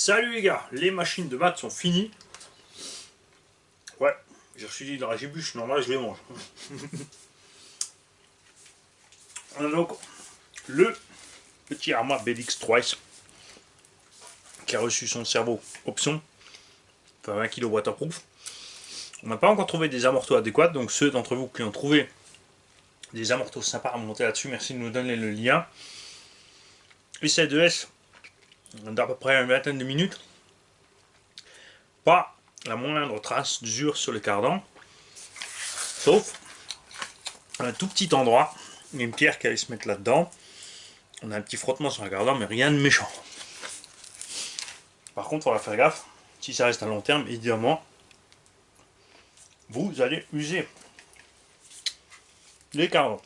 Salut les gars, les machines de maths sont finies. Ouais, j'ai reçu de la ragibus, normal je les mange. On a donc le petit Arma BLX 3S qui a reçu son cerveau option, enfin 20 kg waterproof. On n'a pas encore trouvé des amortos adéquats, donc ceux d'entre vous qui ont trouvé des amortos sympas à monter là-dessus, merci de nous donner le lien. Essai 2S d'à peu près une vingtaine de minutes. Pas la moindre trace d'usure sur le cardan, sauf un tout petit endroit, il y a une pierre qui allait se mettre là-dedans. On a un petit frottement sur le cardan, mais rien de méchant. Par contre, il faudra faire gaffe, si ça reste à long terme, évidemment, vous allez user les cardans.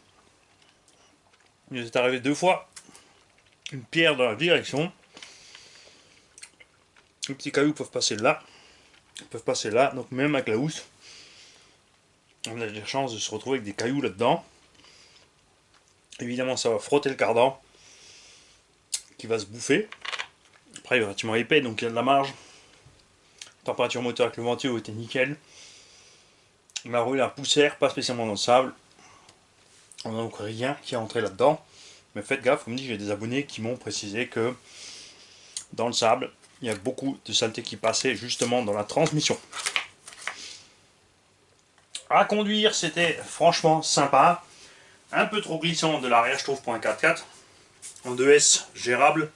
Il est arrivé 2 fois une pierre dans la direction. Les petits cailloux peuvent passer là, donc même avec la housse, on a des chances de se retrouver avec des cailloux là-dedans. Évidemment, ça va frotter le cardan qui va se bouffer. Après, il est relativement épais, donc il y a de la marge. Température moteur avec le ventilo était nickel. On a roulé la poussière, pas spécialement dans le sable. On n'a donc rien qui est entré là-dedans. Mais faites gaffe, comme dit, j'ai des abonnés qui m'ont précisé que dans le sable, il y a beaucoup de saleté qui passait justement dans la transmission. À conduire, c'était franchement sympa. Un peu trop glissant de l'arrière, je trouve, pour un 4x4. En 2S, gérable.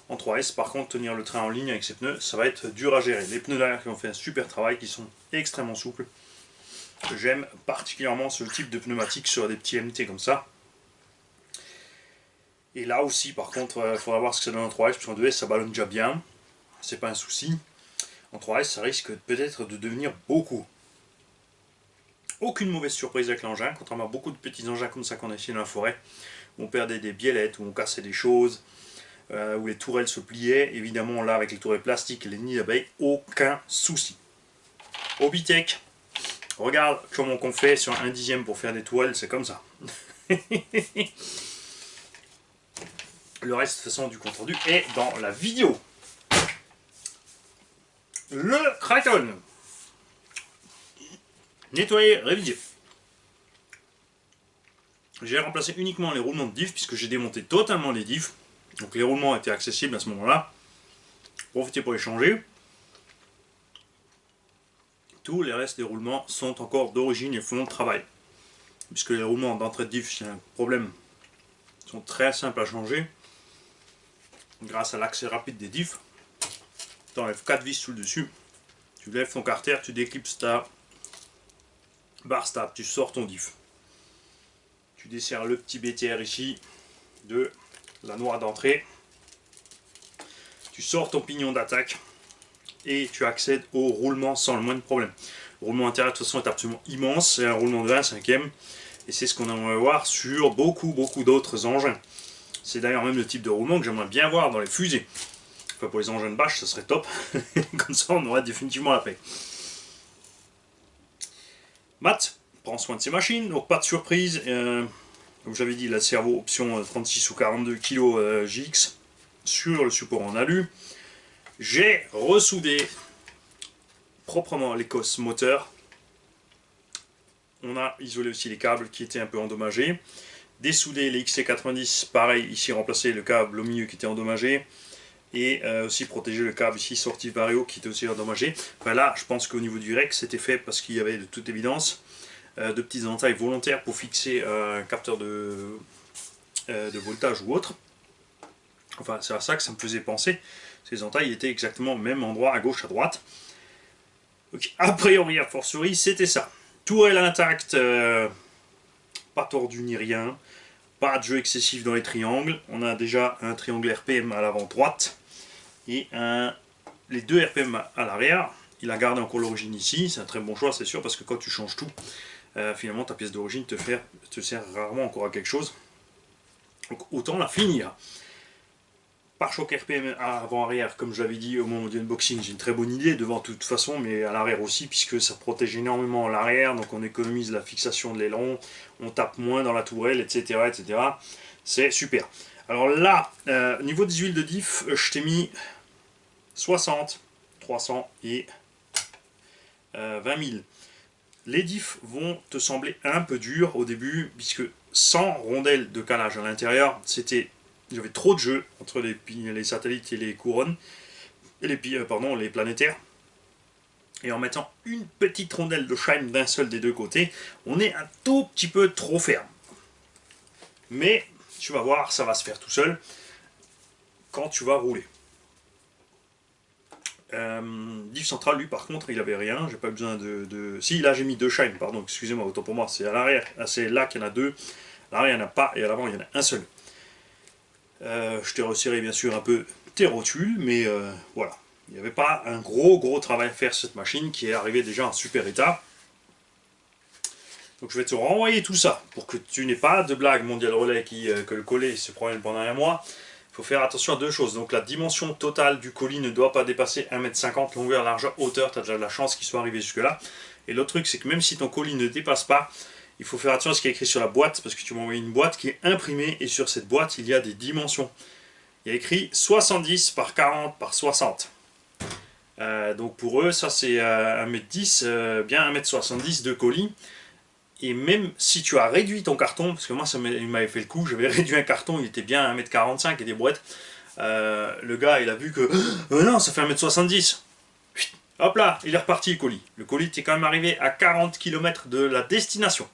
En 3S, par contre, tenir le train en ligne avec ses pneus, ça va être dur à gérer. Les pneus derrière qui ont fait un super travail, qui sont extrêmement souples. J'aime particulièrement ce type de pneumatique sur des petits MT comme ça. Et là aussi, par contre, il faudra voir ce que ça donne en 3S, parce qu'en 2S, ça ballonne déjà bien. C'est pas un souci. En 3S, ça risque peut-être de devenir beaucoup. Aucune mauvaise surprise avec l'engin, contrairement à beaucoup de petits engins comme ça qu'on a ici dans la forêt, où on perdait des biellettes, où on cassait des choses, où les tourelles se pliaient. Évidemment, là, avec les tourelles plastiques et les nids d'abeilles, aucun souci. Hobbytech, regarde comment on fait sur 1/10 pour faire des tourelles, c'est comme ça. Le reste, de toute façon, du compte rendu est dans la vidéo. Le Kraton. Nettoyer, réviser. J'ai remplacé uniquement les roulements de diff puisque j'ai démonté totalement les diffs. Donc les roulements étaient accessibles à ce moment-là. Profitez pour les changer. Tous les restes des roulements sont encore d'origine et font le travail. Puisque les roulements d'entrée de diff, c'est un problème, sont très simples à changer. Grâce à l'accès rapide des diffs. Tu enlèves 4 vis sous le dessus. Tu lèves ton carter, tu déclipses ta barre stable, tu sors ton diff. Tu desserres le petit BTR ici de la noire d'entrée. Tu sors ton pignon d'attaque et tu accèdes au roulement sans le moindre problème. Le roulement intérieur de toute façon est absolument immense, c'est un roulement de 1/5e et c'est ce qu'on aimerait voir sur beaucoup d'autres engins. C'est d'ailleurs même le type de roulement que j'aimerais bien voir dans les fusées. Enfin, pour les engins de bâche, ça serait top. Comme ça, on aurait définitivement la paix. Matt prend soin de ses machines, donc pas de surprise. Comme j'avais dit, la servo option 36 ou 42 kg JX sur le support en alu. J'ai ressoudé proprement les cosses moteurs. On a isolé aussi les câbles qui étaient un peu endommagés. Dessoudé les XC90, pareil, ici remplacé le câble au milieu qui était endommagé. Et aussi protéger le câble ici sorti Vario qui était aussi endommagé. Enfin là, je pense qu'au niveau du rec, c'était fait parce qu'il y avait de toute évidence de petites entailles volontaires pour fixer un capteur de voltage ou autre. Enfin, c'est à ça que ça me faisait penser. Ces entailles étaient exactement au même endroit, à gauche, à droite. Donc, a priori, a fortiori, c'était ça. Tourelle intacte, pas tordu ni rien. Pas de jeu excessif dans les triangles. On a déjà un triangle RPM à l'avant droite. Et les 2 RPM à l'arrière. Il a gardé encore l'origine ici. C'est un très bon choix, c'est sûr, parce que quand tu changes tout, finalement, ta pièce d'origine te sert rarement encore à quelque chose. Donc, autant la finir. Pare-choc RPM avant-arrière, comme je l'avais dit au moment du unboxing, j'ai une très bonne idée, devant de toute façon, mais à l'arrière aussi, puisque ça protège énormément l'arrière, donc on économise la fixation de l'aileron, on tape moins dans la tourelle, etc. etc. C'est super. Alors là, au niveau des huiles de diff, je t'ai mis 60, 300 et 20 000. Les diffs vont te sembler un peu durs au début, puisque sans rondelles de calage à l'intérieur, j'avais trop de jeu entre les satellites et les couronnes, et les planétaires. Et en mettant une petite rondelle de shine d'un seul des deux côtés, on est un tout petit peu trop ferme. Mais tu vas voir, ça va se faire tout seul quand tu vas rouler. Diff central, lui par contre, il avait rien. J'ai pas besoin de. Si, là j'ai mis 2 shine, pardon, excusez-moi, autant pour moi. C'est à l'arrière, c'est là qu'il y en a 2. À l'arrière il n'y en a pas, et à l'avant il y en a un seul. Je t'ai resserré bien sûr un peu tes rotules, mais voilà. Il n'y avait pas un gros travail à faire sur cette machine qui est arrivée déjà en super état. Donc je vais te renvoyer tout ça pour que tu n'aies pas de blague Mondial Relais que le colis se promène pendant un mois. Il faut faire attention à 2 choses. Donc la dimension totale du colis ne doit pas dépasser 1,50 m, longueur, largeur, hauteur. Tu as déjà de la chance qu'il soit arrivé jusque là. Et l'autre truc, c'est que même si ton colis ne dépasse pas, il faut faire attention à ce qui est écrit sur la boîte, parce que tu m'as envoyé une boîte qui est imprimée, et sur cette boîte, il y a des dimensions. Il y a écrit 70 par 40 par 60. Donc pour eux, ça c'est 1,10 m, bien 1,70 m de colis. Et même si tu as réduit ton carton, parce que moi il m'avait fait le coup, j'avais réduit un carton, il était bien à 1,45 m et des brouettes. Le gars il a vu que non, ça fait 1,70 m. Hop là, il est reparti le colis. Le colis était quand même arrivé à 40 km de la destination.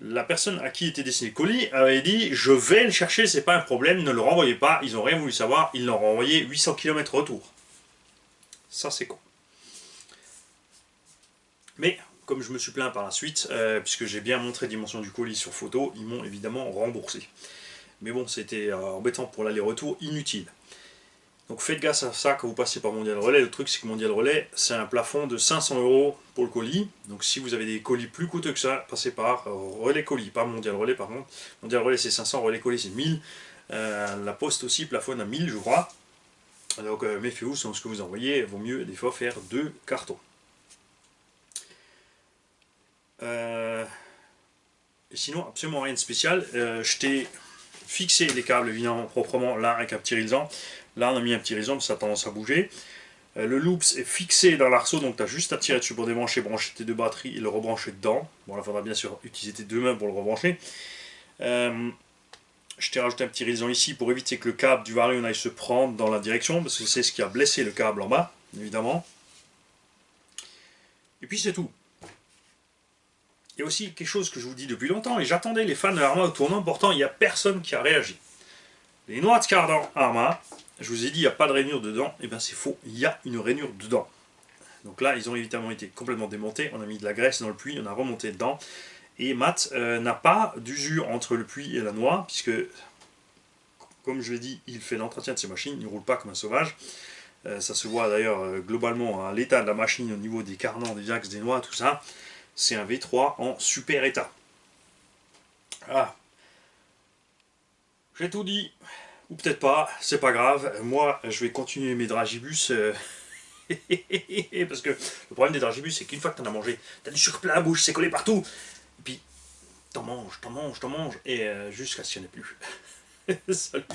La personne à qui était destiné le colis avait dit je vais le chercher, c'est pas un problème, ne le renvoyez pas. Ils n'ont rien voulu savoir, ils l'ont renvoyé 800 km retour. Ça c'est con. Mais comme je me suis plaint par la suite, puisque j'ai bien montré la dimension du colis sur photo, ils m'ont évidemment remboursé. Mais bon, c'était embêtant pour l'aller-retour, inutile. Donc faites gaffe à ça quand vous passez par Mondial Relais. Le truc c'est que Mondial Relais, c'est un plafond de 500 € pour le colis. Donc si vous avez des colis plus coûteux que ça, passez par Relais Colis, pas Mondial Relais par contre. Mondial Relais c'est 500, Relais Colis c'est 1000. La Poste aussi plafonne à 1000 je crois. Donc méfiez-vous sur ce que vous envoyez, il vaut mieux des fois faire 2 cartons. Et sinon, absolument rien de spécial. Je t'ai fixé les câbles évidemment proprement là avec un petit rillesant. Là on a mis un petit rillesant parce que ça a tendance à bouger. Le loops est fixé dans l'arceau, donc tu as juste à tirer dessus pour débrancher, brancher tes 2 batteries et le rebrancher dedans. Bon là il faudra bien sûr utiliser tes 2 mains pour le rebrancher. Je t'ai rajouté un petit rillesant ici pour éviter que le câble du Vario aille se prendre dans la direction, parce que c'est ce qui a blessé le câble en bas, évidemment. Et puis c'est tout. Il y a aussi quelque chose que je vous dis depuis longtemps, et j'attendais les fans de Arma au tournant, pourtant il n'y a personne qui a réagi. Les noix de cardan Arma, je vous ai dit il n'y a pas de rainure dedans, et bien c'est faux, il y a une rainure dedans. Donc là ils ont évidemment été complètement démontés, on a mis de la graisse dans le puits, on a remonté dedans, et Matt n'a pas d'usure entre le puits et la noix, puisque comme je l'ai dit, il fait l'entretien de ses machines, il ne roule pas comme un sauvage. Ça se voit d'ailleurs globalement à l'état de la machine au niveau des carnans, des axes, des noix, tout ça. C'est un V3 en super état. Voilà. J'ai tout dit, ou peut-être pas, c'est pas grave. Moi, je vais continuer mes dragibus. Parce que le problème des dragibus, c'est qu'une fois que tu en as mangé, tu as du sucre plein la bouche, c'est collé partout. Et puis, t'en manges, et jusqu'à ce qu'il n'y en ait plus. Salut.